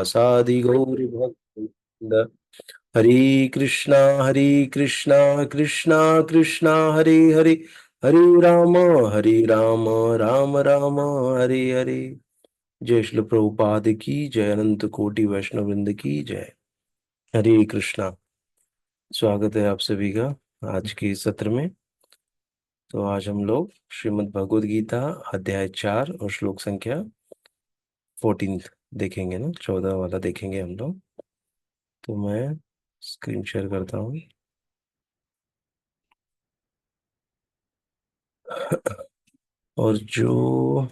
सादि गौरी भक्त। हरि कृष्णा कृष्णा कृष्णा हरि हरि, हरि राम राम राम हरि हरि। जय श्री प्रभुपाद की जय, अनंत कोटि वैष्णव वृंद की जय। हरे कृष्णा। स्वागत है आप सभी का आज के इस सत्र में। तो आज हम लोग श्रीमद् भगवद गीता अध्याय 4 और श्लोक संख्या 14 देखेंगे ना, 14 वाला देखेंगे हम लोग। तो मैं स्क्रीन शेयर करता हूँ। और जो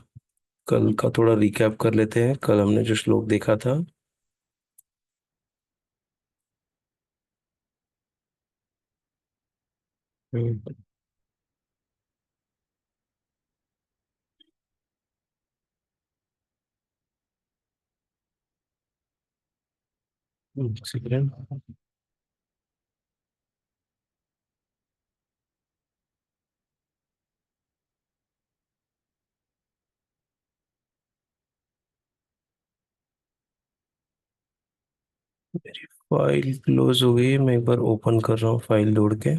कल का थोड़ा रिकैप कर लेते हैं। कल हमने जो श्लोक देखा था, हम्म, सेकंड। मेरी फाइल क्लोज हो गई है, मैं एक बार ओपन कर रहा हूँ फाइल लोड के।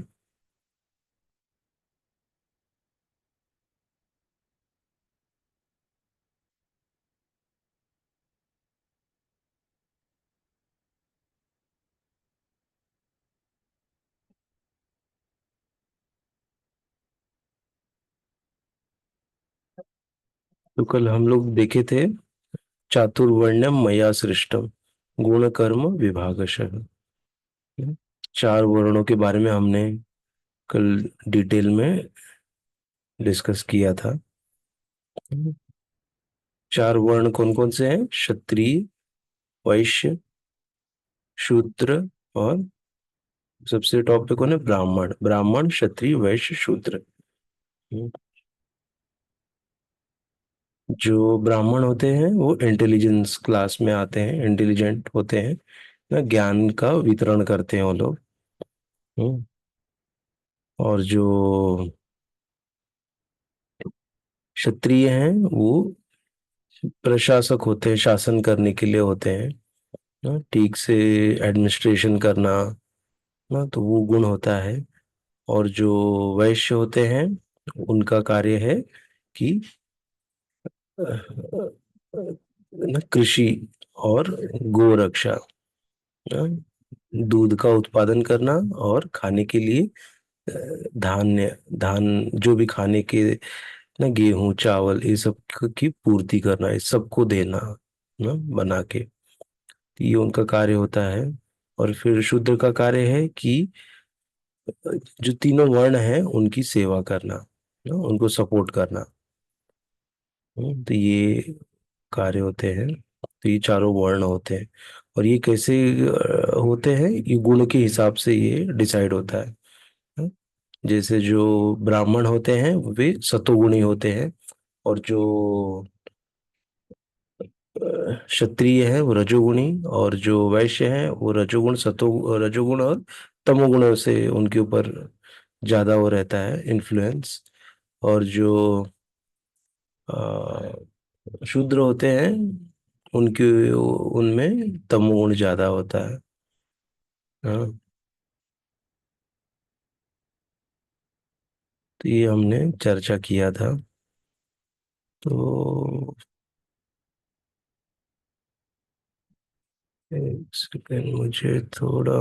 तो कल हम लोग देखे थे चातुर्वर्ण्यम मया सृष्टम गुण कर्म विभागशः। चार वर्णों के बारे में हमने कल डिटेल में डिस्कस किया था। चार वर्ण कौन कौन से हैं? क्षत्रिय, वैश्य, शूद्र और सबसे टॉप पे कौन है? ब्राह्मण। ब्राह्मण, क्षत्रिय, वैश्य, शूद्र। हम्म, जो ब्राह्मण होते हैं वो इंटेलिजेंस क्लास में आते हैं, इंटेलिजेंट होते हैं ना, ज्ञान का वितरण करते हैं वो लोग। हम्म, और जो क्षत्रिय हैं वो प्रशासक होते हैं, शासन करने के लिए होते हैं ना, ठीक से एडमिनिस्ट्रेशन करना ना, तो वो गुण होता है। और जो वैश्य होते हैं उनका कार्य है कि ना कृषि और गो रक्षा, ना, दूध का उत्पादन करना और खाने के लिए धान्य, धान जो भी खाने के ना, गेहूं चावल ये सब की पूर्ति करना, ये सबको देना ना बना के। तो ये उनका कार्य होता है। और फिर शूद्र का कार्य है कि जो तीनों वर्ण हैं उनकी सेवा करना ना, उनको सपोर्ट करना। तो ये कार्य होते हैं। तो ये चारों वर्ण होते हैं। और ये कैसे होते हैं? ये गुण के हिसाब से ये डिसाइड होता है। हाँ? जैसे जो ब्राह्मण होते हैं वे सतोगुणी होते हैं, और जो क्षत्रिय है वो रजोगुणी, और जो वैश्य है वो रजोगुण, रजोगुण और तमोगुणों से उनके ऊपर ज्यादा वो रहता है इन्फ्लुएंस। और जो शूद्र होते हैं उनके उनमें तमोगुण ज्यादा होता है। हाँ, तो ये हमने चर्चा किया था। तो एक सेकेंड, मुझे थोड़ा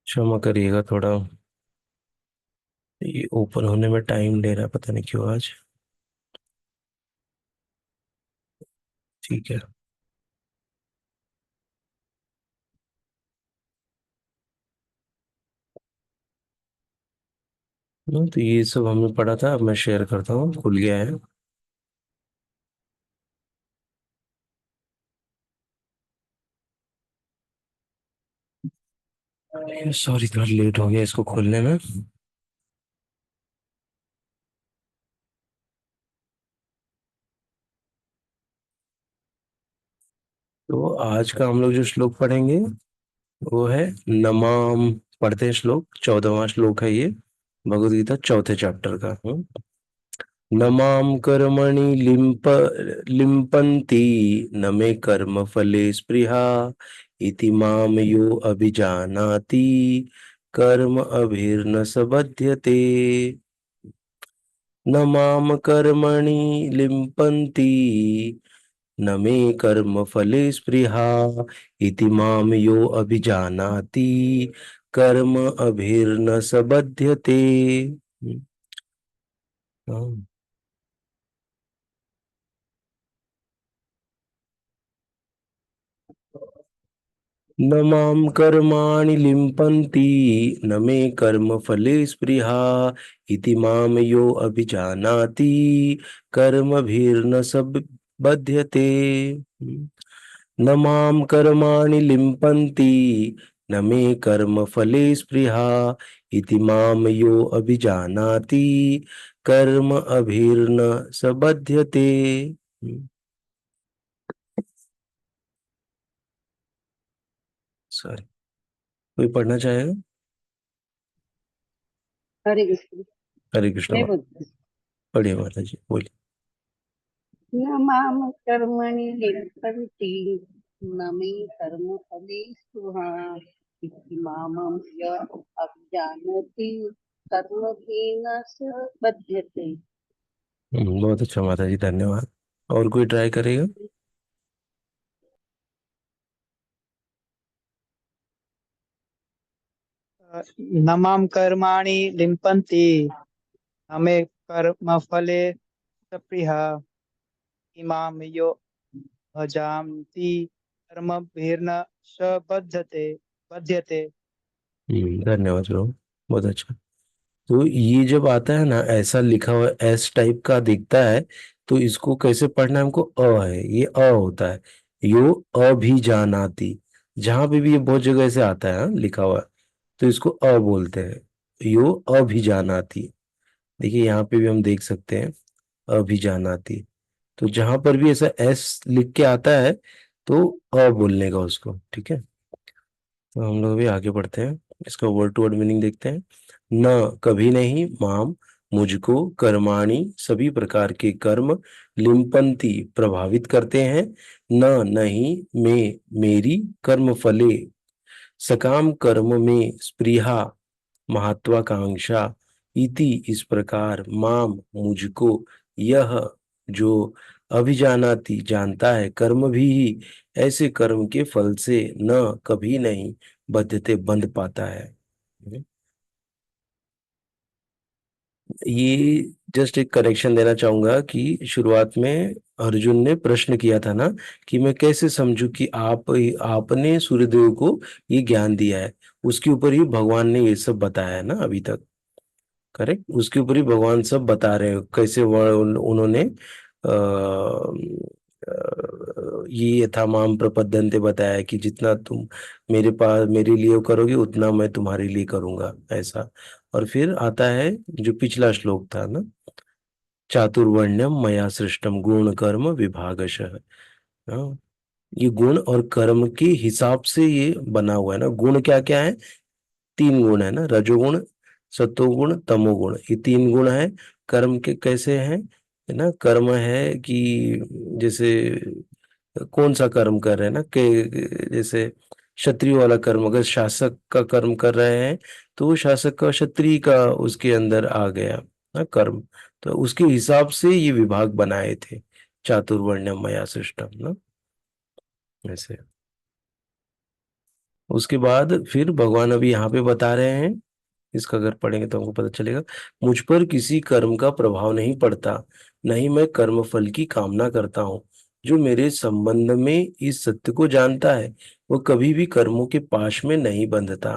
क्षमा करिएगा, थोड़ा ये ओपन होने में टाइम ले रहा है, पता नहीं क्यों आज। ठीक है। तो ये सब हमने पढ़ा था, अब मैं शेयर करता हूँ, खुल गया है। सॉरी, थोड़ा लेट हो गया इसको खोलने में। तो आज का हम लोग जो श्लोक पढ़ेंगे वो है नमाम। पढ़ते हैं श्लोक, 14वां श्लोक है ये, भगवद गीता चौथे चैप्टर का। नमाम कर्मणि लिम्पन्ति न मे कर्म फले स्पृहा इति माम यो अभिजानाति कर्म अभिर्न स बध्यते। न माम कर्मणि लिम्पन्ति न मे कर्म फले स्पृहा इति माम यो अभिजानाति कर्म अभिर्न स बध्यते। हाँ। न मां कर्माणि लिम्पन्ति न मे कर्मफले स्पृहा इति मां यो अभिजानाति कर्मभिर्न स बध्यते। न मां कर्माणि लिम्पन्ति न मे कर्मफले स्पृहा इति मां यो अभिजानाति कर्म अभिर्न स बध्यते। सॉरी, कोई पढ़ना चाहेगा? हरे कृष्ण। हरे कृष्ण। मैं बोलती पढ़िए माता जी, बोलिए। न माम कर्मणि लिम्पन्ति न मे कर्म फले स्पृहा इति मामं य अभिजानति कर्मभिर्न स बध्यते। बहुत अच्छा माता जी, धन्यवाद। और कोई ट्राई करेगा? न मां कर्माणि लिम्पन्ति न मे कर्मफले स्पृहा इमां यो भजान्ति कर्मभिर्न स बध्यते। धन्यवाद ब्रो, बहुत अच्छा। तो ये जब आता है ना ऐसा लिखा हुआ एस टाइप का दिखता है, तो इसको कैसे पढ़ना है हमको? है, ये होता है। यो अभिजानाति, जहां पे भी ये बहुत जगह ऐसे आता है, हाँ, लिखा हुआ, तो इसको बोलते हैं, यो अभिजानाति। देखिए यहाँ पे भी हम देख सकते हैं, अभिजानाति। तो जहां पर भी ऐसा एस लिख के आता है तो बोलने का उसको, ठीक है। तो हम लोग भी आगे बढ़ते हैं, इसका वर्ड टू वर्ड मीनिंग देखते हैं। न कभी नहीं, माम मुझको, कर्माणि सभी प्रकार के कर्म, लिम्पंती प्रभावित करते हैं, न नहीं में मेरी, कर्म फले सकाम कर्म में स्पृहा महत्वाकांक्षा, इति इस प्रकार, माम मुझको, यह जो अभिजानाति जानता है, कर्म भी ऐसे कर्म के फल से न कभी नहीं बंधते बंध पाता है। ये जस्ट एक करेक्शन देना चाहूंगा कि शुरुआत में अर्जुन ने प्रश्न किया था ना कि मैं कैसे समझूं कि आपने सूर्यदेव को ये ज्ञान दिया है, उसके ऊपर ही भगवान ने ये सब बताया है ना अभी तक। करेक्ट, उसके ऊपर ही भगवान सब बता रहे हैं कैसे उन्होंने ये यथामाम प्रपद्यन्ते बताया कि जितना तुम मेरे पास मेरे लिए करोगे उतना मैं तुम्हारे लिए करूंगा, ऐसा। और फिर आता है जो पिछला श्लोक था ना, चातुर्वर्ण्यम मया सृष्टम गुण कर्म विभागशः। हाँ, ये गुण और कर्म के हिसाब से ये बना हुआ है ना। गुण क्या क्या है? तीन गुण है ना, रजोगुण, सत्वगुण, तमोगुण, ये तीन गुण है। कर्म के कैसे हैं? है ना, कर्म है कि जैसे कौन सा कर्म कर रहे हैं ना, के जैसे क्षत्रिय वाला कर्म, अगर शासक का कर्म कर रहे हैं तो वो शासक का, क्षत्रिय का उसके अंदर आ गया ना कर्म। तो उसके हिसाब से ये विभाग बनाए थे, चातुर्वर्ण्यम मया सृष्टम ना, ऐसे। उसके बाद फिर भगवान अभी यहाँ पे बता रहे हैं, इसका अगर पढ़ेंगे तो हमको पता चलेगा। मुझ पर किसी कर्म का प्रभाव नहीं पड़ता, नहीं मैं कर्म फल की कामना करता हूँ। जो मेरे संबंध में इस सत्य को जानता है वो कभी भी कर्मों के पाश में नहीं बंधता।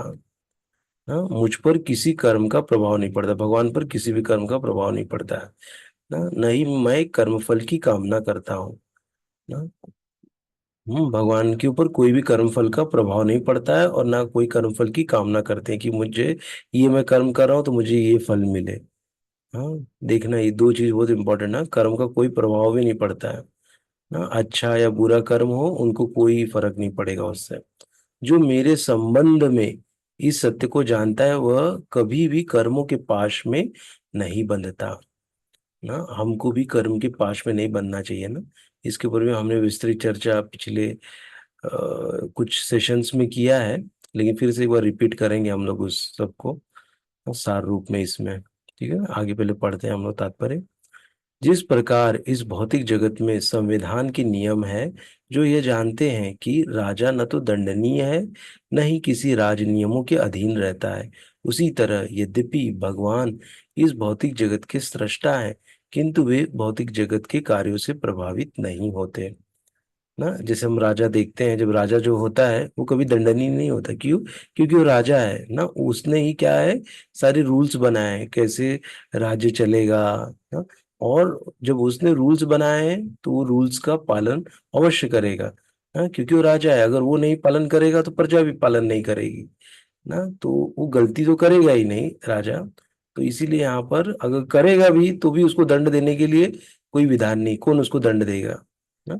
हाँ, मुझ पर किसी कर्म का प्रभाव नहीं पड़ता, भगवान पर किसी भी कर्म का प्रभाव नहीं पड़ता है ना, नहीं मैं कर्मफल की कामना करता हूँ ना। भगवान के ऊपर कोई भी कर्मफल का प्रभाव नहीं पड़ता है, और ना कोई कर्मफल की कामना करते हैं कि मुझे ये मैं कर्म कर रहा हूँ तो मुझे ये फल मिले। हाँ, देखना ये दो चीज बहुत इंपॉर्टेंट है, कर्म का कोई प्रभाव भी नहीं पड़ता है ना, अच्छा या बुरा कर्म हो उनको कोई फर्क नहीं पड़ेगा उससे। जो मेरे संबंध में इस सत्य को जानता है वह कभी भी कर्मों के पाश में नहीं बंधता ना, हमको भी कर्म के पाश में नहीं बनना चाहिए ना। इसके ऊपर भी हमने विस्तृत चर्चा पिछले कुछ सेशंस में किया है, लेकिन फिर से एक बार रिपीट करेंगे हम लोग उस सबको सार रूप में इसमें। ठीक है, आगे पहले पढ़ते हैं हम लोग तात्पर्य। जिस प्रकार इस भौतिक जगत में संविधान के नियम है, जो ये जानते हैं कि राजा न तो दंडनीय है, न ही किसी राज नियमों के अधीन रहता है, उसी तरह यद्यपि भगवान इस भौतिक जगत के सृष्टा है, किंतु वे भौतिक जगत के कार्यों से प्रभावित नहीं होते ना। जैसे हम राजा देखते हैं, जब राजा जो होता है वो कभी दंडनीय नहीं होता, क्यों? क्योंकि वो राजा है ना, उसने ही क्या है, सारे रूल्स बनाए हैं कैसे राज्य चलेगा ना। और जब उसने रूल्स बनाए हैं तो वो रूल्स का पालन अवश्य करेगा ना, क्योंकि वो राजा है, अगर वो नहीं पालन करेगा तो प्रजा भी पालन नहीं करेगी ना, तो वो गलती तो करेगा ही नहीं राजा। तो इसीलिए यहाँ पर अगर करेगा भी तो भी उसको दंड देने के लिए कोई विधान नहीं, कौन उसको दंड देगा ना,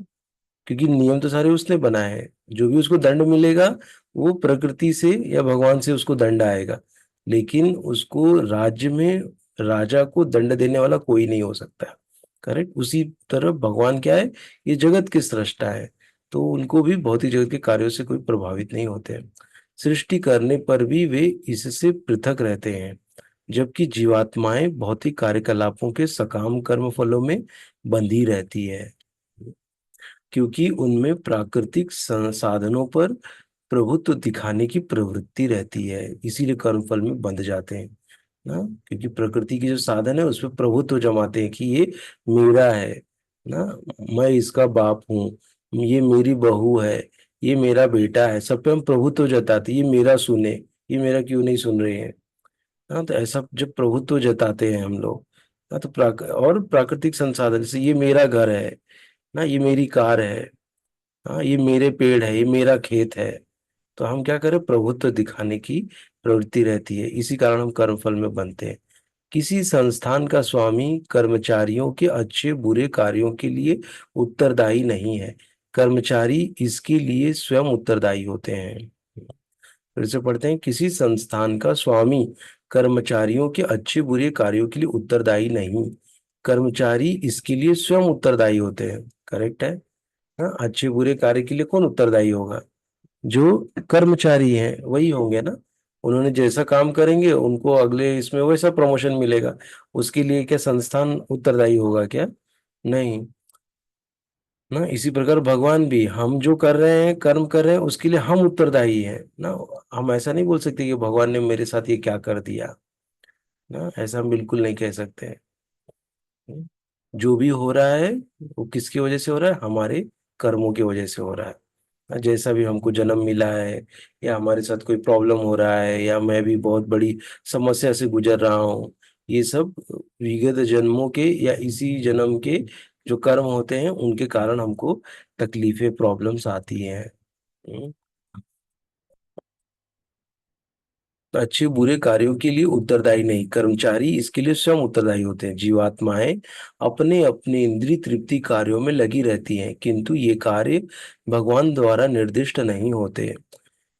क्योंकि नियम तो सारे उसने बनाए हैं। जो भी उसको दंड मिलेगा वो प्रकृति से या भगवान से उसको दंड आएगा, लेकिन उसको राज्य में राजा को दंड देने वाला कोई नहीं हो सकता। करेक्ट, उसी तरह भगवान क्या है, ये जगत के सृष्टा है, तो उनको भी भौतिक जगत के कार्यों से कोई प्रभावित नहीं होते हैं। सृष्टि करने पर भी वे इससे पृथक रहते हैं, जबकि जीवात्माएं भौतिक कार्यकलापों के सकाम कर्म फलों में बंधी रहती है, क्योंकि उनमें प्राकृतिक संसाधनों पर प्रभुत्व दिखाने की प्रवृत्ति रहती है, इसीलिए कर्मफल में बंध जाते हैं ना। क्योंकि प्रकृति के जो साधन है उस पर प्रभुत्व जमाते हैं कि ये मेरा है ना, मैं इसका बाप हूँ, ये मेरी बहू है, ये मेरा बेटा है, सब पे हम प्रभुत्व जताते हैं, ये मेरा सुने, ये मेरा क्यों नहीं सुन रहे हैं। हाँ, तो ऐसा जब प्रभुत्व जताते हैं हम लोग, हाँ, तो और प्राकृतिक संसाधन से ये मेरा घर है ना, ये मेरी कार है, हाँ, ये मेरे पेड़ है, ये मेरा खेत है, तो हम क्या करें, प्रभुत्व दिखाने की प्रवृत्ति रहती है, इसी कारण हम कर्मफल में बनते हैं। किसी संस्थान का स्वामी कर्मचारियों के अच्छे बुरे कार्यों के लिए उत्तरदायी नहीं है, कर्मचारी इसके लिए स्वयं उत्तरदायी होते हैं। फिर से पढ़ते हैं, किसी संस्थान का स्वामी कर्मचारियों के अच्छे बुरे कार्यों के लिए उत्तरदायी नहीं, कर्मचारी इसके लिए स्वयं उत्तरदायी होते हैं। करेक्ट है। हाँ, अच्छे बुरे कार्य के लिए कौन उत्तरदायी होगा? जो कर्मचारी हैं वही होंगे ना, उन्होंने जैसा काम करेंगे उनको अगले इसमें वैसा प्रमोशन मिलेगा, उसके लिए क्या संस्थान उत्तरदायी होगा क्या? नहीं ना। इसी प्रकार भगवान भी, हम जो कर रहे हैं कर्म कर रहे हैं उसके लिए हम उत्तरदायी हैं ना। हम ऐसा नहीं बोल सकते कि भगवान ने मेरे साथ ये क्या कर दिया ना, ऐसा हम बिल्कुल नहीं कह सकते हैं। जो भी हो रहा है वो किसकी वजह से हो रहा है, हमारे कर्मों की वजह से हो रहा है। जैसा भी हमको जन्म मिला है, या हमारे साथ कोई प्रॉब्लम हो रहा है, या मैं भी बहुत बड़ी समस्या से गुजर रहा हूँ, ये सब विगत जन्मों के या इसी जन्म के जो कर्म होते हैं उनके कारण हमको तकलीफें प्रॉब्लम्स आती हैं। हम्म। तो अच्छे बुरे कार्यों के लिए उत्तरदायी नहीं, कर्मचारी इसके लिए स्वयं उत्तरदायी होते हैं। जीवात्माएं अपने अपने इंद्रिय तृप्ति कार्यों में लगी रहती हैं, किंतु ये कार्य भगवान द्वारा निर्दिष्ट नहीं होते।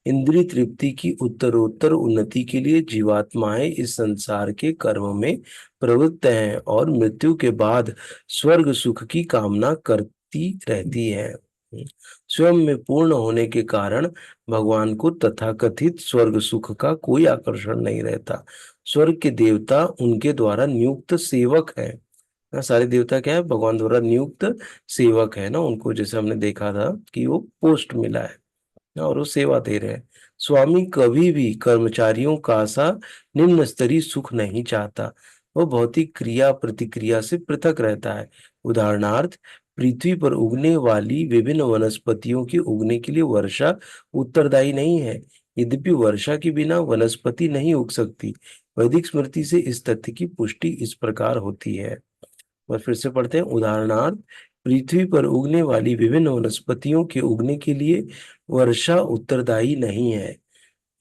इंद्रिय तृप्ति की उत्तरोत्तर उन्नति के लिए जीवात्माएं इस संसार के कर्म में प्रवृत्त हैं और मृत्यु के बाद स्वर्ग सुख की कामना करती रहती है। स्वयं में पूर्ण होने के कारण भगवान को तथाकथित स्वर्ग सुख का कोई आकर्षण नहीं रहता। स्वर्ग के देवता उनके द्वारा नियुक्त सेवक हैं ना, सारे देवता क्या है, भगवान द्वारा नियुक्त सेवक है ना, उनको जैसे हमने देखा था कि वो पोस्ट मिला है और वो सेवा दे रहे हैं। स्वामी कभी भी कर्मचारियों का सा निम्न स्तरीय सुख नहीं चाहता, वो भौतिक क्रिया प्रतिक्रिया से पृथक रहता है। उदाहरणार्थ, पृथ्वी पर उगने वाली विभिन्न वनस्पतियों के उगने के लिए वर्षा उत्तरदायी नहीं है, यद्यपि वर्षा के बिना वनस्पति नहीं उग सकती। वैदिक स्मृति से इस तथ्य की पुष्टि इस प्रकार होती है। और फिर से पढ़ते हैं। उदाहरणार्थ, पृथ्वी पर उगने वाली विभिन्न वनस्पतियों के उगने के लिए वर्षा उत्तरदायी नहीं है।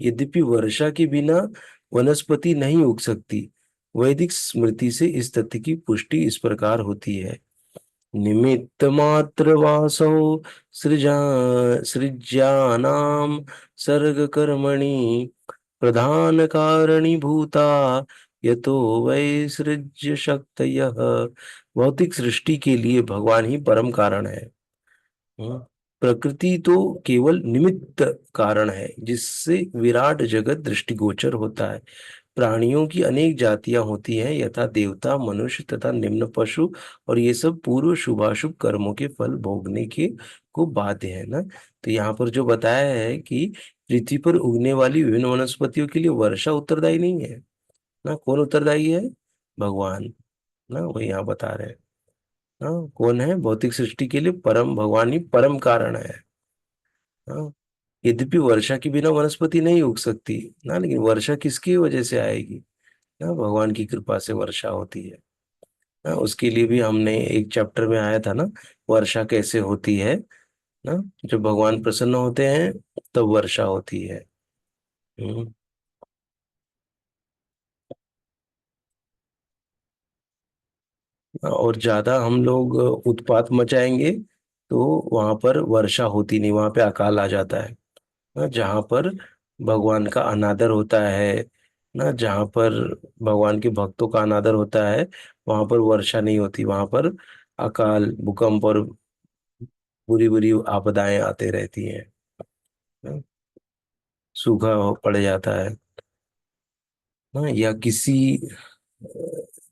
यद्यपि वर्षा के बिना वनस्पति नहीं उग सकती। वैदिक स्मृति से इस तथ्य की पुष्टि इस प्रकार होती है। निमित्त मात्र वासो सृजा सृज्यानाम सर्ग कर्मणि प्रधान कारणी भूता यतो वै सृज्य शक्तयः। भौतिक सृष्टि के लिए भगवान ही परम कारण है। हम्म, प्रकृति तो केवल निमित्त कारण है जिससे विराट जगत दृष्टिगोचर होता है। प्राणियों की अनेक जातियां होती हैं, यथा देवता, मनुष्य तथा निम्न पशु, और ये सब पूर्व शुभाशुभ कर्मों के फल भोगने के को बाध्य है ना। तो यहाँ पर जो बताया है कि पृथ्वी पर उगने वाली विभिन्न वनस्पतियों के लिए वर्षा उत्तरदायी नहीं है ना। कौन उत्तरदायी है? भगवान ना, वो यहाँ बता रहे हैं। हाँ, कौन है? भौतिक सृष्टि के लिए परम भगवान ही परम कारण है। हाँ, यद्यपि वर्षा के बिना वनस्पति नहीं उग सकती ना, लेकिन वर्षा किसकी वजह से आएगी ना? भगवान की कृपा से वर्षा होती है ना। उसके लिए भी हमने एक चैप्टर में आया था ना, वर्षा कैसे होती है ना। जब भगवान प्रसन्न होते हैं तब वर्षा होती है। हम्म, और ज्यादा हम लोग उत्पात मचाएंगे तो वहां पर वर्षा होती नहीं, वहां पे अकाल आ जाता है ना। जहाँ पर भगवान का अनादर होता है ना, जहाँ पर भगवान के भक्तों का अनादर होता है, वहां पर वर्षा नहीं होती। वहां पर अकाल, भूकंप और बुरी बुरी आपदाएं आते रहती हैं ना? सूखा पड़ जाता है ना। या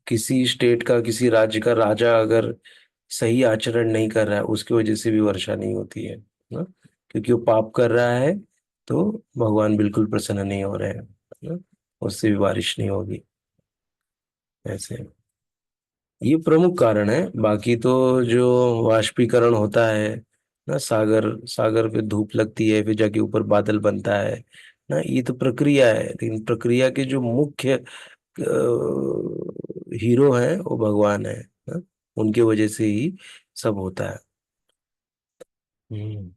किसी स्टेट का, किसी राज्य का राजा अगर सही आचरण नहीं कर रहा है, उसकी वजह से भी वर्षा नहीं होती है ना। क्योंकि वो पाप कर रहा है, तो भगवान बिल्कुल प्रसन्न नहीं हो रहे हैं ना, उससे भी बारिश नहीं होगी। ऐसे ये प्रमुख कारण है। बाकी तो जो वाष्पीकरण होता है ना, सागर सागर पे धूप लगती है, फिर जाके ऊपर बादल बनता है ना, ये तो प्रक्रिया है। लेकिन प्रक्रिया के जो मुख्य हीरो हैं वो भगवान है ना? उनके वजह से ही सब होता है। हम्म।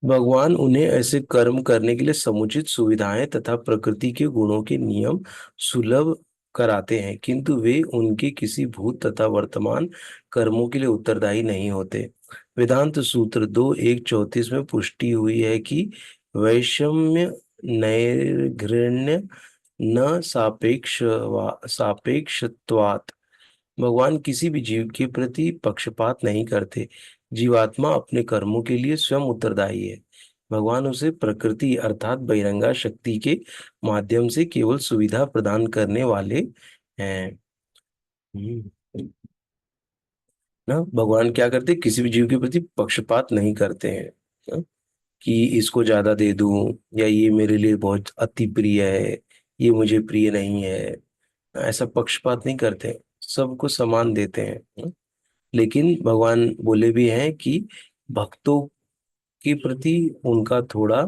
भगवान उन्हें ऐसे कर्म करने के लिए समुचित सुविधाएं तथा प्रकृति के गुणों के नियम सुलभ कराते हैं, किंतु वे उनके किसी भूत तथा वर्तमान कर्मों के लिए उत्तरदायी नहीं होते। वेदांत सूत्र 2:1-34 में पुष्टि हुई है कि वैषम्य नैर्घृण्य न सापेक्षत्वात्। भगवान किसी भी जीव के प्रति पक्षपात नहीं करते। जीवात्मा अपने कर्मों के लिए स्वयं उत्तरदायी है। भगवान उसे प्रकृति अर्थात बहिरंगा शक्ति के माध्यम से केवल सुविधा प्रदान करने वाले हैं। हम्म, ना भगवान क्या करते? किसी भी जीव के प्रति पक्षपात नहीं करते हैं ना? कि इसको ज्यादा दे दूं, या ये मेरे लिए बहुत अति प्रिय है, ये मुझे प्रिय नहीं है। ऐसा पक्षपात नहीं करते, सबको समान देते हैं। लेकिन भगवान बोले भी हैं कि भक्तों के प्रति उनका थोड़ा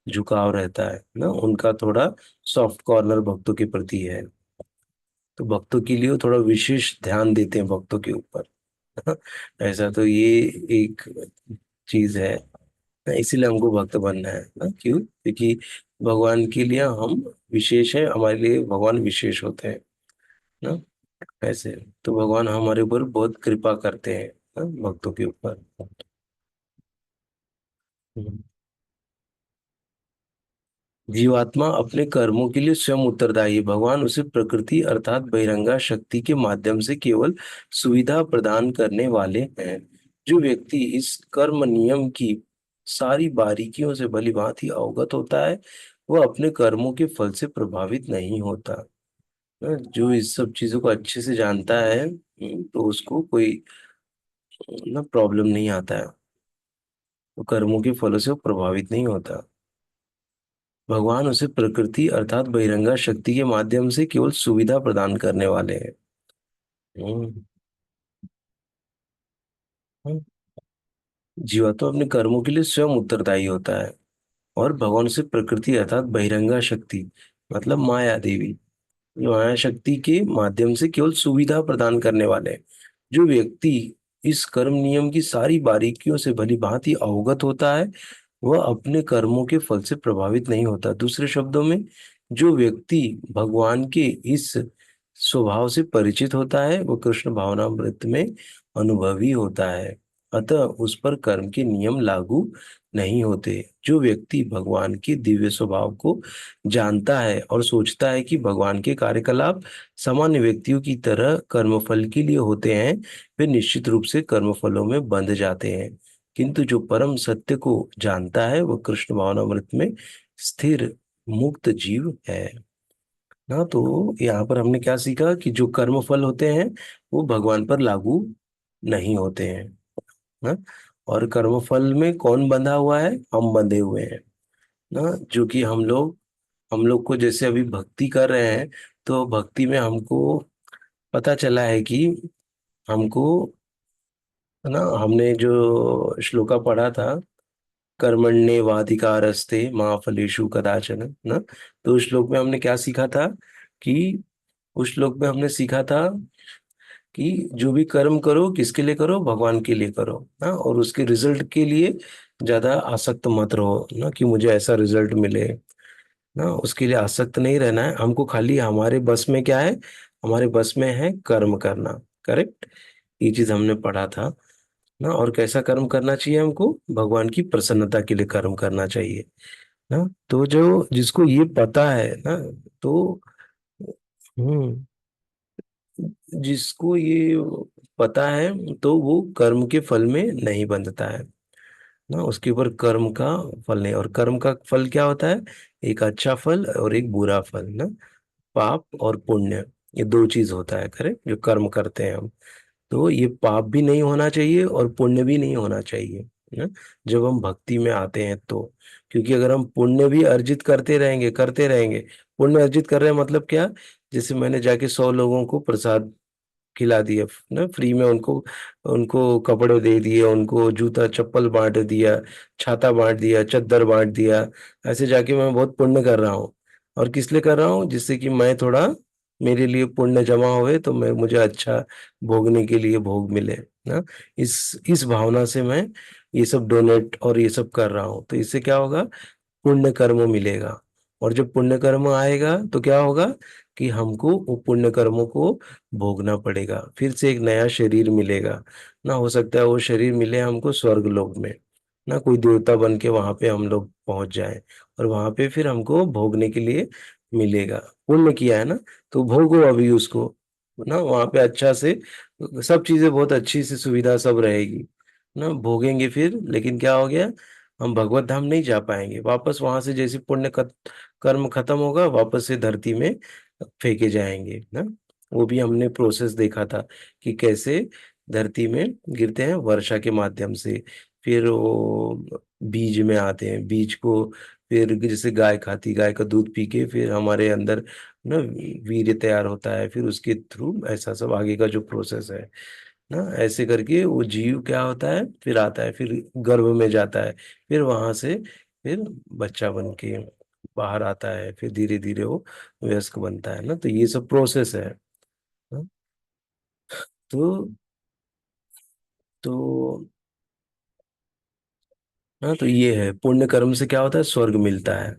झुकाव रहता है ना, उनका थोड़ा सॉफ्ट कॉर्नर भक्तों के प्रति है। तो भक्तों के लिए वो थोड़ा विशेष ध्यान देते हैं भक्तों के ऊपर। ऐसा तो ये एक चीज है ना, इसीलिए हमको भक्त बनना है ना। क्यों? क्योंकि भगवान के लिए हम विशेष है, हमारे लिए भगवान विशेष होते हैं ना। ऐसे तो भगवान हमारे ऊपर बहुत कृपा करते हैं ना, भक्तों के ऊपर। हम्म। जीवात्मा अपने कर्मों के लिए स्वयं उत्तरदायी है। भगवान उसे प्रकृति अर्थात बहिरंगा शक्ति के माध्यम से केवल सुविधा प्रदान करने वाले हैं। जो व्यक्ति इस कर्म नियम की सारी बारीकियों से भलीभांति अवगत होता है, वह अपने कर्मों के फल से प्रभावित नहीं होता। जो इस सब चीजों को अच्छे से जानता है, तो उसको कोई ना प्रॉब्लम नहीं आता है, वो कर्मों के फलों से वो प्रभावित नहीं होता। भगवान उसे प्रकृति अर्थात बहिरंगा शक्ति के माध्यम से केवल सुविधा प्रदान करने वाले हैं। हम्म, हम्म, जीवात्मा अपने कर्मों के लिए स्वयं उत्तरदायी होता है, और भगवान से प्रकृति अर्थात बहिरंगा शक्ति मतलब माया देवी, माया शक्ति के माध्यम से केवल सुविधा प्रदान करने वाले हैं। जो व्यक्ति इस कर्म नियम की सारी बारीकियों से भली भांति अवगत होता है, वह अपने कर्मों के फल से प्रभावित नहीं होता। दूसरे शब्दों में, जो व्यक्ति भगवान के इस स्वभाव से परिचित होता है, वह कृष्ण भावनामृत में अनुभवी होता है, अतः उस पर कर्म के नियम लागू नहीं होते। जो व्यक्ति भगवान के दिव्य स्वभाव को जानता है और सोचता है कि भगवान के कार्यकलाप सामान्य व्यक्तियों की तरह कर्मफल के लिए होते हैं, वे निश्चित रूप से कर्मफलों में बंध जाते हैं। किंतु जो परम सत्य को जानता है, वह कृष्ण भावनामृत में स्थिर मुक्त जीव है। ना तो यहाँ पर हमने क्या सीखा कि जो कर्मफल होते हैं वो भगवान पर लागू नहीं होते हैं। ना, और कर्मफल में कौन बंधा हुआ है? हम बंधे हुए हैं। ना, जो कि हम लोग को जैसे अभी भक्ति कर रहे हैं, तो भक्ति में हमको पता चला है कि हमको, है ना, हमने जो श्लोका पढ़ा था, कर्मण्येवाधिकारस्ते मा फलेषु कदाचन, ना, तो उस श्लोक में हमने क्या सीखा था कि उस श्लोक में हमने सीखा था कि जो भी कर्म करो किसके लिए करो? भगवान के लिए करो ना, और उसके रिजल्ट के लिए ज्यादा आसक्त मत रहो ना, कि मुझे ऐसा रिजल्ट मिले ना, उसके लिए आसक्त नहीं रहना है हमको। खाली हमारे बस में क्या है? हमारे बस में है कर्म करना। करेक्ट, ये चीज हमने पढ़ा था ना। और कैसा कर्म करना चाहिए हमको? भगवान की प्रसन्नता के लिए कर्म करना चाहिए ना। तो जो जिसको ये पता है ना, तो हम्म जिसको ये पता है, तो वो कर्म के फल में नहीं बंधता है ना। उसके ऊपर कर्म का फल नहीं, और कर्म का फल क्या होता है? एक अच्छा फल और एक बुरा फल ना, पाप और पुण्य, ये दो चीज होता है। करेक्ट, जो कर्म करते हैं हम, तो ये पाप भी नहीं होना चाहिए और पुण्य भी नहीं होना चाहिए ना, जब हम भक्ति में आते हैं तो। क्योंकि अगर हम पुण्य भी अर्जित करते रहेंगे, पुण्य अर्जित कर रहे हैं मतलब क्या? जैसे मैंने जाके 100 लोगों को प्रसाद खिला दिया ना, फ्री में उनको उनको कपड़े दे दिए, उनको जूता चप्पल बांट दिया, छाता बांट दिया, चद्दर बांट दिया, ऐसे जाके मैं बहुत पुण्य कर रहा हूँ। और किस लिए कर रहा हूँ? जिससे कि मैं थोड़ा, मेरे लिए पुण्य जमा हुए, तो मैं मुझे अच्छा भोगने के लिए भोग मिले ना। इस भावना से मैं ये सब डोनेट और ये सब कर रहा हूँ, तो इससे क्या होगा? पुण्य कर्म मिलेगा। और जब पुण्य कर्म आएगा तो क्या होगा कि हमको वो पुण्य कर्मों को भोगना पड़ेगा, फिर से एक नया शरीर मिलेगा ना। हो सकता है वो शरीर मिले हमको स्वर्ग लोक में ना, कोई देवता बन के वहां पे हम लोग पहुंच जाएं, और वहां पे फिर हमको भोगने के लिए मिलेगा। पुण्य किया है ना, तो भोगो अभी उसको ना, वहां पे अच्छा से सब चीजें बहुत अच्छी से सुविधा सब रहेगी ना, भोगेंगे फिर। लेकिन क्या हो गया? हम भगवत धाम नहीं जा पाएंगे वापस। वहां से जैसे कर्म खत्म होगा, वापस से धरती में फेंके जाएंगे ना। वो भी हमने प्रोसेस देखा था कि कैसे धरती में गिरते हैं वर्षा के माध्यम से, फिर वो बीज में आते हैं, बीज को फिर जैसे गाय खाती, गाय का दूध पी के फिर हमारे अंदर ना वीर्य तैयार होता है, फिर उसके थ्रू ऐसा सब आगे का जो प्रोसेस है ना, ऐसे करके वो जीव क्या होता है, फिर आता है, फिर गर्भ में जाता है, फिर वहां से फिर बच्चा बन के बाहर आता है, फिर धीरे धीरे वो वयस्क बनता है ना। तो ये सब प्रोसेस है ना? तो तो हाँ, तो ये है, पुण्य कर्म से क्या होता है? स्वर्ग मिलता है।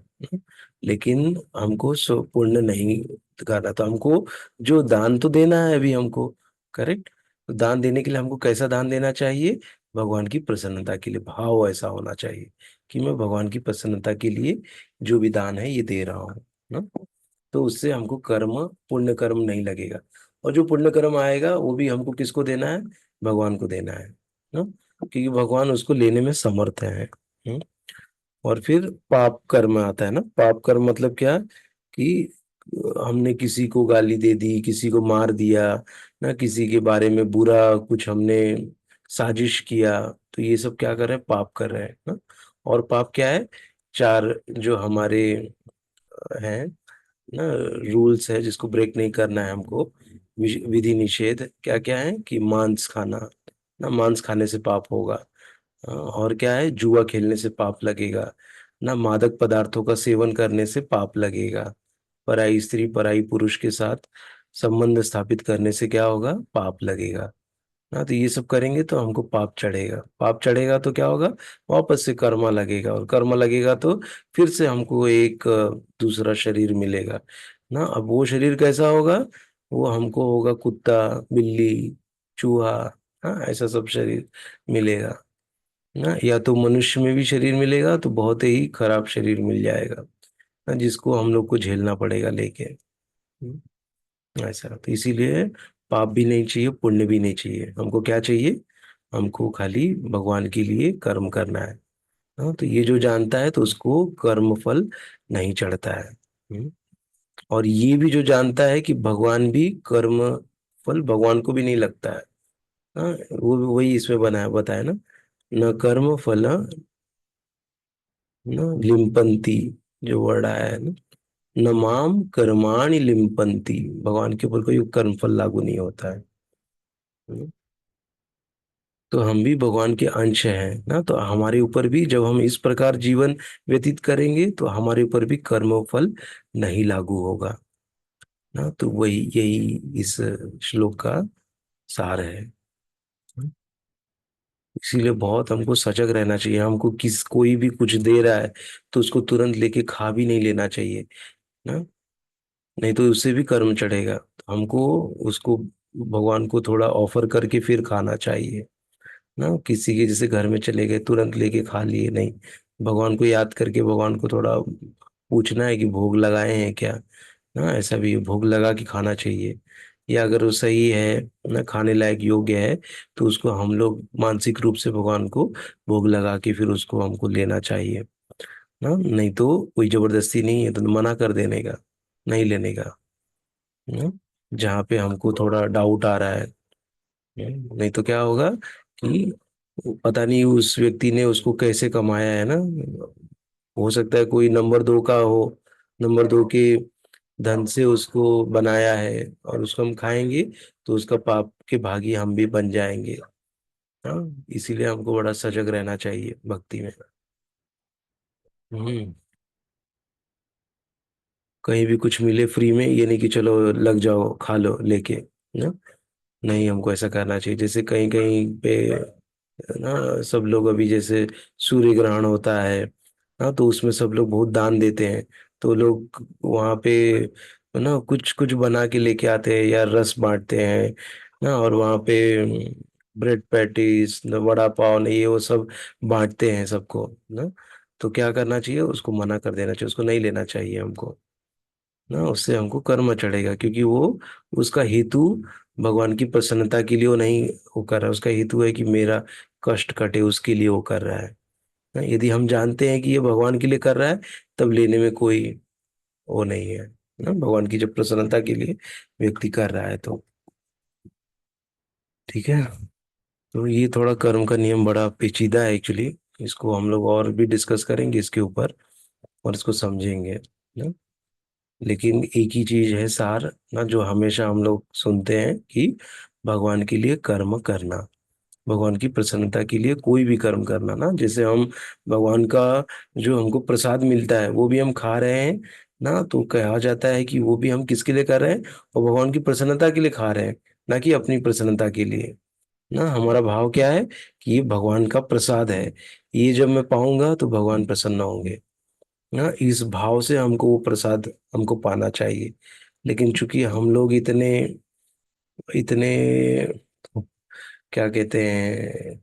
लेकिन हमको पुण्य नहीं करना, तो हमको जो दान तो देना है अभी हमको। करेक्ट, तो दान देने के लिए हमको कैसा दान देना चाहिए? भगवान की प्रसन्नता के लिए भाव ऐसा होना चाहिए कि मैं भगवान की प्रसन्नता के लिए जो भी दान है ये दे रहा हूँ ना। तो उससे हमको कर्म, पुण्य कर्म नहीं लगेगा। और जो पुण्य कर्म आएगा वो भी हमको किसको देना है? भगवान को देना है ना, क्योंकि भगवान उसको लेने में समर्थ है। हम्म? और फिर पाप कर्म आता है ना। पाप कर्म मतलब क्या? कि हमने किसी को गाली दे दी, किसी को मार दिया ना, किसी के बारे में बुरा कुछ हमने साजिश किया, तो ये सब क्या कर रहे हैं? पाप कर रहे हैं ना। और पाप क्या है? चार जो हमारे हैं ना, रूल्स है, जिसको ब्रेक नहीं करना है हमको। विधि निषेध क्या क्या है? कि मांस खाना ना, मांस खाने से पाप होगा और क्या है, जुआ खेलने से पाप लगेगा ना, मादक पदार्थों का सेवन करने से पाप लगेगा, पराई स्त्री पराई पुरुष के साथ संबंध स्थापित करने से क्या होगा, पाप लगेगा ना। तो ये सब करेंगे तो हमको पाप चढ़ेगा, पाप चढ़ेगा तो क्या होगा, वापस से कर्मा लगेगा, और कर्मा लगेगा तो फिर से हमको एक दूसरा शरीर मिलेगा ना। अब वो शरीर कैसा होगा, वो हमको होगा कुत्ता, बिल्ली, चूहा, हाँ ऐसा सब शरीर मिलेगा ना। या तो मनुष्य में भी शरीर मिलेगा तो बहुत ही खराब शरीर मिल जाएगा ना, जिसको हम लोग को झेलना पड़ेगा लेके। ऐसा तो इसीलिए पाप भी नहीं चाहिए, पुण्य भी नहीं चाहिए, हमको क्या चाहिए, हमको खाली भगवान के लिए कर्म करना है। हाँ, तो ये जो जानता है तो उसको कर्म फल नहीं चढ़ता है। और ये भी जो जानता है कि भगवान भी कर्म फल भगवान को भी नहीं लगता है। हाँ, वो वही इसमें बनाया बताया ना, न कर्म फल न लिम्पंती, जो वर्ड आया है ना, न माम कर्माणि लिम्पंती, भगवान के ऊपर कोई कर्म फल लागू नहीं होता है। हम्म, तो हम भी भगवान के अंश हैं ना, तो हमारे ऊपर भी जब हम इस प्रकार जीवन व्यतीत करेंगे तो हमारे ऊपर भी कर्म फल नहीं लागू होगा ना। तो वही यही इस श्लोक का सार है। इसीलिए बहुत हमको सजग रहना चाहिए, हमको कोई भी कुछ दे रहा है तो उसको तुरंत लेके खा भी नहीं लेना चाहिए ना, नहीं तो उससे भी कर्म चढ़ेगा। तो हमको उसको भगवान को थोड़ा ऑफर करके फिर खाना चाहिए ना। किसी के जैसे घर में चले गए तुरंत लेके खा लिए, नहीं, भगवान को याद करके भगवान को थोड़ा पूछना है कि भोग लगाए हैं क्या ना, ऐसा भी भोग लगा के खाना चाहिए। या अगर वो सही है ना, खाने लायक योग्य है, तो उसको हम लोग मानसिक रूप से भगवान को भोग लगा के फिर उसको हमको लेना चाहिए ना। नहीं तो कोई जबरदस्ती नहीं है तो मना कर देने का, नहीं लेने का ना, जहाँ पे हमको थोड़ा डाउट आ रहा है। नहीं तो क्या होगा कि पता नहीं उस व्यक्ति ने उसको कैसे कमाया है ना, हो सकता है कोई नंबर दो का हो, नंबर दो के धन से उसको बनाया है और उसको हम खाएंगे तो उसका पाप के भागी हम भी बन जाएंगे। हाँ, इसीलिए हमको बड़ा सजग रहना चाहिए भक्ति में। हम्म कहीं भी कुछ मिले फ्री में, ये नहीं कि चलो लग जाओ खा लो लेके ना, नहीं हमको ऐसा करना चाहिए। जैसे कहीं कहीं पे ना सब लोग अभी जैसे सूर्य ग्रहण होता है ना, तो उसमें सब लोग बहुत दान देते हैं, तो लोग वहाँ पे ना कुछ कुछ बना के लेके आते हैं या रस बांटते हैं ना, और वहाँ पे ब्रेड पैटीज वड़ा पाव ने ये वो सब बांटते हैं सबको ना। तो क्या करना चाहिए, उसको मना कर देना चाहिए, उसको नहीं लेना चाहिए हमको ना, उससे हमको कर्म चढ़ेगा, क्योंकि वो उसका हेतु भगवान की प्रसन्नता के लिए वो नहीं वो कर रहा है, उसका हेतु है कि मेरा कष्ट कटे, उसके लिए वो कर रहा है ना। यदि हम जानते हैं कि ये भगवान के लिए कर रहा है, तब लेने में कोई वो नहीं है ना, भगवान की जब प्रसन्नता के लिए व्यक्ति कर रहा है तो ठीक है। तो ये थोड़ा कर्म का नियम बड़ा पेचीदा है एक्चुअली, इसको हम लोग और भी डिस्कस करेंगे इसके ऊपर और इसको समझेंगे ना। लेकिन एक ही चीज है सार ना, जो हमेशा हम लोग सुनते हैं कि भगवान के लिए कर्म करना, भगवान की प्रसन्नता के लिए कोई भी कर्म करना ना। जैसे हम भगवान का जो हमको प्रसाद मिलता है वो भी हम खा रहे हैं ना, तो कहा जाता है कि वो भी हम किसके लिए कर रहे हैं, और भगवान की प्रसन्नता के लिए खा रहे हैं, ना कि अपनी प्रसन्नता के लिए ना। हमारा भाव क्या है कि ये भगवान का प्रसाद है, ये जब मैं पाऊंगा तो भगवान प्रसन्न होंगे ना, इस भाव से हमको वो प्रसाद हमको पाना चाहिए। लेकिन चूंकि हम लोग इतने इतने क्या कहते हैं,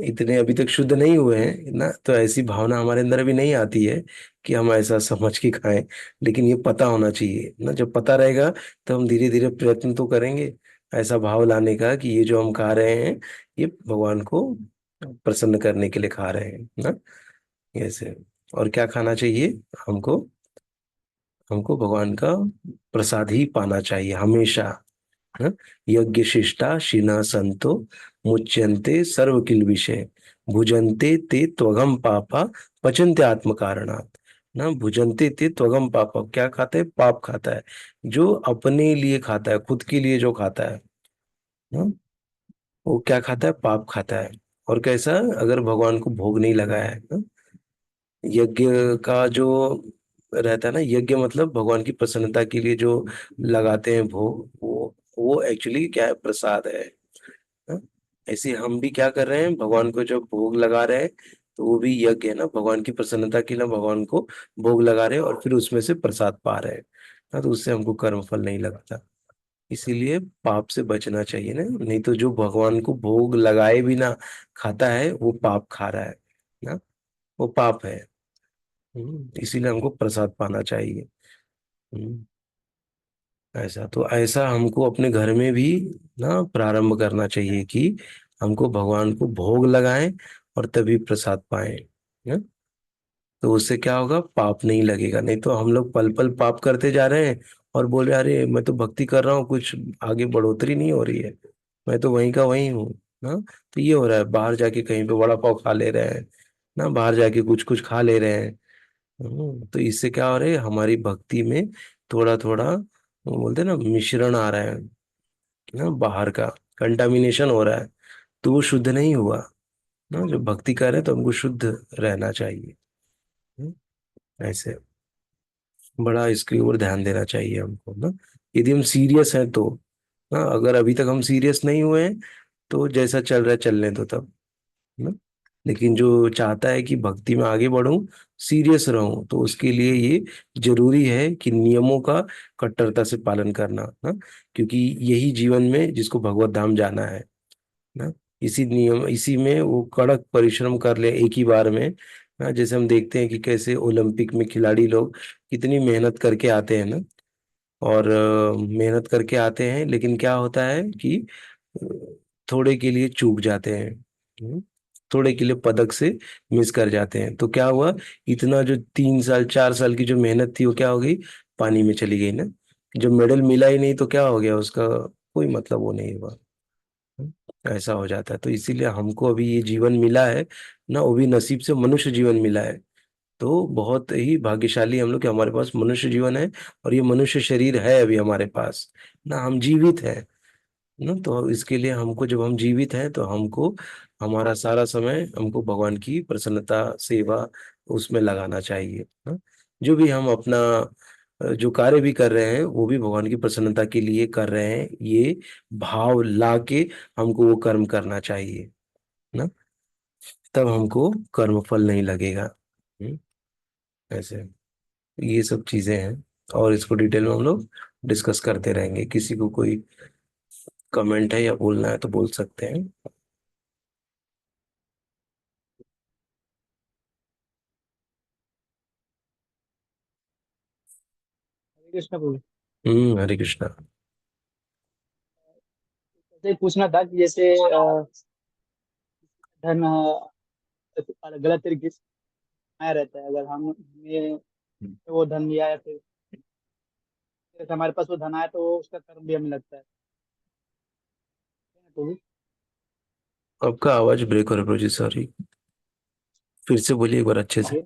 इतने अभी तक शुद्ध नहीं हुए हैं ना, तो ऐसी भावना हमारे अंदर अभी नहीं आती है कि हम ऐसा समझ के खाएं। लेकिन ये पता होना चाहिए ना, जब पता रहेगा तो हम धीरे धीरे प्रयत्न तो करेंगे ऐसा भाव लाने का कि ये जो हम खा रहे हैं ये भगवान को प्रसन्न करने के लिए खा रहे हैं ना, ऐसे। और क्या खाना चाहिए हमको, हमको भगवान का प्रसाद ही पाना चाहिए हमेशा। हाँ? यज्ञ शिष्टा शिना संतो मुच्यन्ते सर्व किल विषय भुजन्ते ते त्वगम पापा पचन्ते आत्म कारणात् ना। भुजन्ते ते त्वगम पापा, क्या खाता है, पाप खाता है, जो अपने लिए खाता है, खुद के लिए जो खाता है ना, वो क्या खाता है, पाप खाता है। और कैसा, अगर भगवान को भोग नहीं लगाया है ना, यज्ञ का जो रहता है ना, यज्ञ मतलब भगवान की प्रसन्नता के लिए जो लगाते हैं भोग, वो एक्चुअली क्या है, प्रसाद है ना? ऐसे हम भी क्या कर रहे हैं, भगवान को जब भोग लगा रहे हैं, तो वो भी यज्ञ है ना, भगवान की प्रसन्नता के लिए भगवान को भोग लगा रहे हैं और फिर उसमें से प्रसाद पा रहे हैं ना, तो उससे हमको कर्म फल नहीं लगता। इसीलिए पाप से बचना चाहिए ना, नहीं तो जो भगवान को भोग लगाए बिना खाता है वो पाप खा रहा है ना, वो पाप है। इसीलिए हमको प्रसाद पाना चाहिए। हम्म, ऐसा तो ऐसा हमको अपने घर में भी ना प्रारंभ करना चाहिए कि हमको भगवान को भोग लगाएं और तभी प्रसाद पाएं ना? तो उससे क्या होगा, पाप नहीं लगेगा। नहीं तो हम लोग पल पल पाप करते जा रहे हैं और बोल रहे अरे मैं तो भक्ति कर रहा हूँ, कुछ आगे बढ़ोतरी नहीं हो रही है, मैं तो वहीं का वहीं हूँ ना। तो ये हो रहा है, बाहर जाके कहीं पे वड़ा पाव खा ले रहे हैं ना, बाहर जाके कुछ कुछ खा ले रहे हैं। तो इससे क्या हो रहा है, हमारी भक्ति में थोड़ा थोड़ा वो बोलते हैं ना मिश्रण आ रहा है ना, बाहर का कंटामिनेशन हो रहा है, तो वो शुद्ध नहीं हुआ ना। जो भक्ति कर रहे हैं तो हमको शुद्ध रहना चाहिए। हम्म, ऐसे बड़ा इसके ऊपर ध्यान देना चाहिए हमको ना, यदि हम सीरियस हैं तो ना। अगर अभी तक हम सीरियस नहीं हुए हैं तो जैसा चल रहा है चलने दो तब ना। लेकिन जो चाहता है कि भक्ति में आगे बढ़ूं, सीरियस रहूं, तो उसके लिए ये जरूरी है कि नियमों का कट्टरता से पालन करना ना, क्योंकि यही जीवन में जिसको भगवत धाम जाना है ना, इसी नियम इसी में वो कड़क परिश्रम कर ले एक ही बार में ना। जैसे हम देखते हैं कि कैसे ओलंपिक में खिलाड़ी लोग कितनी मेहनत करके आते हैं ना, और मेहनत करके आते हैं, लेकिन क्या होता है कि अ, थोड़े के लिए चूक जाते हैं। हम्म, थोड़े के लिए पदक से मिस कर जाते हैं, तो क्या हुआ, इतना जो 3 साल 4 साल की जो मेहनत थी वो क्या हो गई, पानी में चली गई ना। जो मेडल मिला ही नहीं तो क्या हो गया, उसका कोई मतलब वो नहीं हुआ। ऐसा हो जाता है। तो इसीलिए हमको अभी ये जीवन मिला है ना, वो भी नसीब से मनुष्य जीवन मिला है। तो बहुत ही भाग्यशाली हम लोग कि हमारे पास मनुष्य जीवन है, और ये मनुष्य शरीर है अभी हमारे पास ना, हम जीवित हैं ना। तो इसके लिए हमको, जब हम जीवित हैं तो हमको हमारा सारा समय हमको भगवान की प्रसन्नता सेवा उसमें लगाना चाहिए ना। जो भी हम अपना जो कार्य भी कर रहे हैं वो भी भगवान की प्रसन्नता के लिए कर रहे हैं, ये भाव ला के हमको वो कर्म करना चाहिए ना। तब हमको कर्म फल नहीं लगेगा। हम्म, ऐसे ये सब चीजें हैं, और इसको डिटेल में हम लोग डिस्कस करते रहेंगे। किसी को कोई कमेंट है या बोलना है तो बोल सकते हैं। हरे कृष्ण प्रभु। हरे कृष्णा। जैसे पूछना था कि जैसे धन गलत तरीके से आया रहता है, अगर हम हमें वो धन लिया या फिर जैसे हमारे पास वो धन आया तो उसका कर्म भी हमें लगता है तो भी। आपका आवाज ब्रेक हो रहा है प्रभु जी, सॉरी, फिर से बोलिए एक बार अच्छे से। ये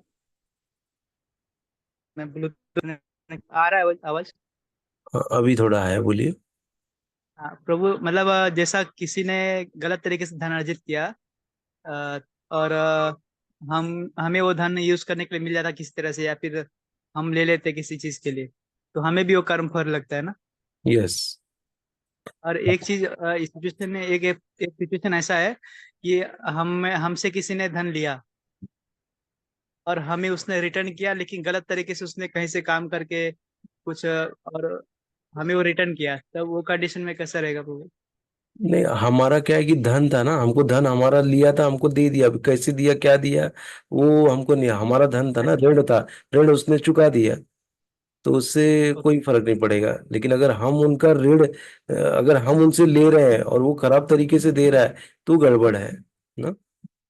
मैं ब्लूटूथ आ रहा है आवाज। हाँ, अभी थोड़ा आया, बोलिए। हाँ प्रभु, मतलब जैसा किसी ने गलत तरीके से धन अर्जित किया, अ, और हम हमें वो धन यूज करने के लिए मिल जाता किसी तरह से, या फिर हम ले लेते किसी चीज के लिए, तो हमें भी वो कर्म फल लगता है ना। यस। और एक चीज इस सिचुएशन में एक सिचुएशन ऐसा है कि हम हमसे किसी ने धन लिया और हमें उसने रिटर्न किया, लेकिन गलत तरीके से उसने कहीं से काम करके कुछ और हमें वो रिटर्न किया, तब वो कंडीशन में कैसा रहेगा वो। नहीं, हमारा क्या है कि धन था ना, हमको धन हमारा लिया था, हमको दे दिया। अब कैसे दिया क्या दिया वो हमको नहीं, हमारा धन था ना, ऋण था, ऋण उसने चुका दिया, तो उससे कोई फर्क नहीं पड़ेगा। लेकिन अगर हम उनका ऋण अगर हम उनसे ले रहे हैं और वो खराब तरीके से दे रहा है तो गड़बड़ है ना।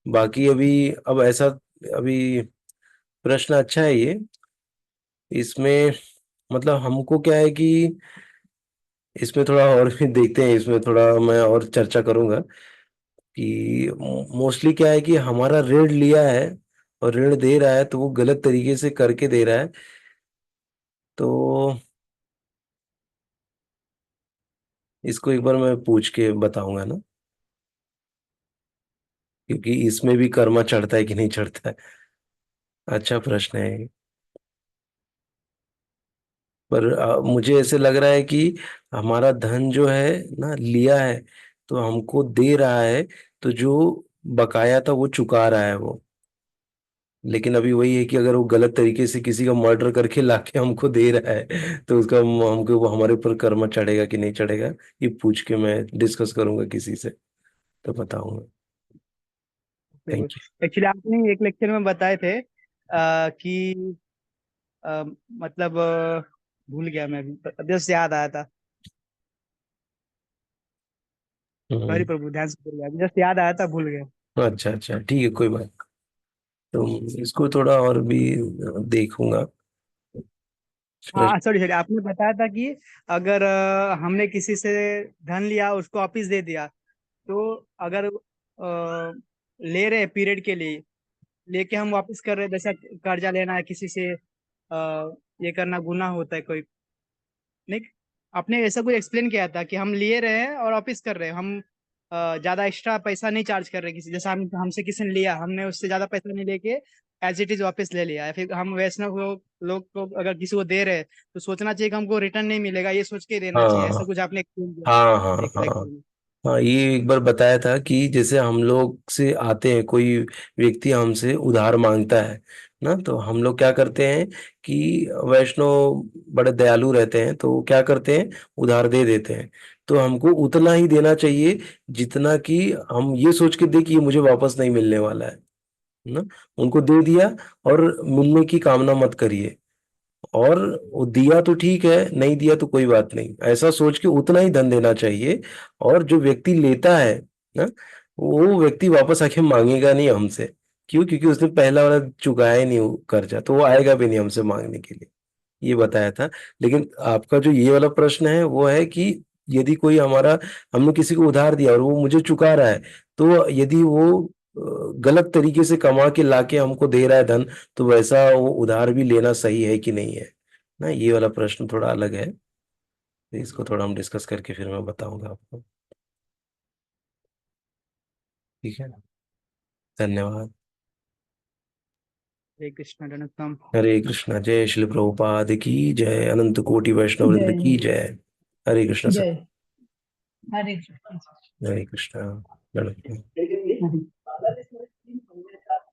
बाकी अभी अब ऐसा, अभी प्रश्न अच्छा है ये। इसमें मतलब हमको क्या है कि इसमें थोड़ा और भी देखते हैं, इसमें थोड़ा मैं और चर्चा करूंगा कि मोस्टली क्या है कि हमारा ऋण लिया है और ऋण दे रहा है तो वो गलत तरीके से करके दे रहा है, तो इसको एक बार मैं पूछ के बताऊंगा ना। क्योंकि इसमें भी कर्मा चढ़ता है कि नहीं चढ़ता है। अच्छा प्रश्न है ये। पर मुझे ऐसे लग रहा है कि हमारा धन जो है ना लिया है तो हमको दे रहा है, तो जो बकाया था वो चुका रहा है वो। लेकिन अभी वही है कि अगर वो गलत तरीके से किसी का मर्डर करके लाके हमको दे रहा है तो उसका हमको वो हमारे ऊपर कर्मा चढ़ेगा कि नहीं चढ़ेगा, ये पूछ के मैं डिस्कस करूंगा किसी से, तो बताऊंगा। Thank you. एक्चुअली आपने एक लेक्चर में बताए थे कि अ, मतलब भूल गया मैं अभी जस्ट याद आया था। सॉरी हम्म। प्रभु, ध्यान से भूल गया, जस्ट याद आया था, भूल गया। अच्छा अच्छा, ठीक है, कोई बात। तो इसको थोड़ा और भी देखूंगा फिर। हाँ सॉरी सॉरी, आपने बताया था कि अगर हमने किसी से धन लिया, उसको वापिस दे दिया, तो अगर ले रहे पीरियड के लिए, लेके हम वापस कर रहे हैं, जैसा कर्जा लेना है किसी से, ये करना गुनाह होता है कोई, नहीं? आपने ऐसा कुछ एक्सप्लेन किया था कि हम लिए रहे हैं और वापस कर रहे हैं, हम ज्यादा एक्स्ट्रा पैसा नहीं चार्ज कर रहे किसी, जैसा हम हमसे किसी ने लिया, हमने उससे ज्यादा पैसा नहीं लेके एज इट इज वापस ले लिया है, फिर हम वैष्णव लोग को अगर किसी को दे रहे हैं तो सोचना चाहिए कि हमको रिटर्न नहीं मिलेगा, ये सोच के देना चाहिए, हाँ ऐसा कुछ आपने एक्सप्लेन किया था हाँ हाँ एक हाँ। लेक्चर में। हाँ, ये एक बार बताया था कि जैसे हम लोग से आते हैं, कोई व्यक्ति हमसे उधार मांगता है ना, तो हम लोग क्या करते हैं कि वैष्णव बड़े दयालु रहते हैं, तो वो क्या करते हैं, उधार दे देते हैं। तो हमको उतना ही देना चाहिए जितना कि हम ये सोच के दे कि ये मुझे वापस नहीं मिलने वाला है ना। उनको दे दिया और मिलने की कामना मत करिए। और वो दिया तो ठीक है, नहीं दिया तो कोई बात नहीं, ऐसा सोच के उतना ही धन देना चाहिए। और जो व्यक्ति लेता है ना, वो व्यक्ति वापस आके मांगेगा नहीं हमसे। क्यों? क्योंकि उसने पहला वाला चुकाया ही नहीं वो कर्जा, तो वो आएगा भी नहीं हमसे मांगने के लिए। ये बताया था। लेकिन आपका जो ये वाला प्रश्न है वो है कि यदि कोई हमारा, हमने किसी को उधार दिया और वो मुझे चुका रहा है, तो यदि वो गलत तरीके से कमा के लाके हमको दे रहा है धन, तो वैसा वो उधार भी लेना सही है कि नहीं है ना, ये वाला प्रश्न थोड़ा अलग है। तो इसको थोड़ा हम डिस्कस करके फिर मैं बताऊंगा आपको। ठीक है। धन्यवाद। हरे कृष्ण रणतम। हरे कृष्णा। जय श्री प्रभुपाद की जय। अनंत कोटि वैष्णव वृंद जय की जय। हरे कृष्ण सर। जय हरे कृष्ण। हरे कृष्णा। हरे